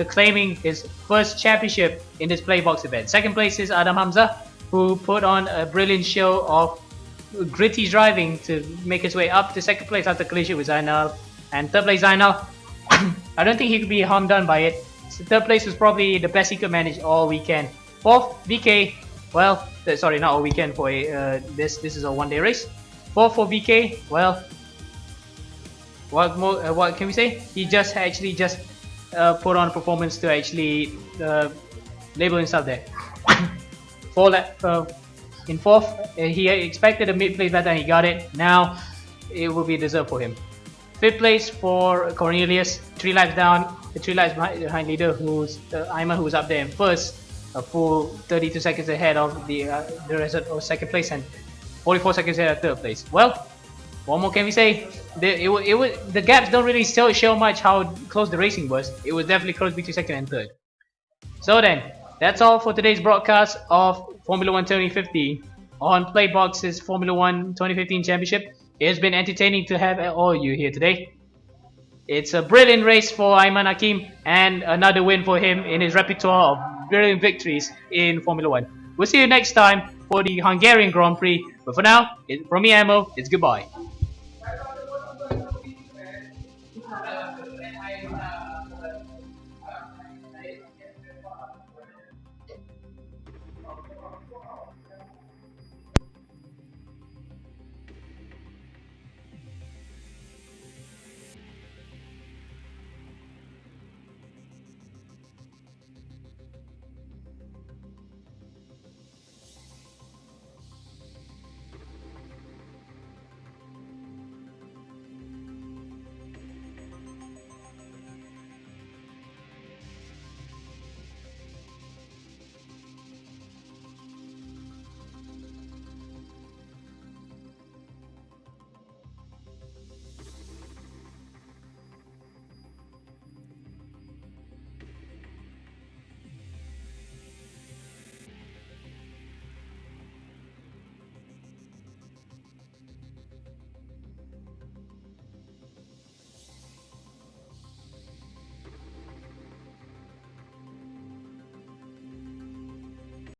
claiming his first championship in this Playbox event. Second place is Adam Hamza, who put on a brilliant show of gritty driving to make his way up to second place after collision with Zainal. And third place Zainal, I don't think he could be harmed done by it. So third place was probably the best he could manage all weekend. Fourth, VK, well, sorry, not all weekend for this is a one-day race. Fourth for VK, well, what can we say? He just put on a performance to actually label himself there. In fourth, he expected a mid-place better and he got it. Now, it will be deserved for him. Fifth place for Cornelius, 3 laps down, 3 laps behind leader, who's Ayman, who's up there in first, a full 32 seconds ahead of the rest of second place and 44 seconds ahead of third place. Well, what more can we say? The gaps don't really show much how close the racing was. It was definitely close between second and third. So then, that's all for today's broadcast of Formula 1 2015 on Playbox's Formula 1 2015 Championship. It has been entertaining to have all you here today. It's a brilliant race for Ayman Hakim and another win for him in his repertoire of brilliant victories in Formula 1. We'll see you next time for the Hungarian Grand Prix. But for now, from me, Amo, it's goodbye.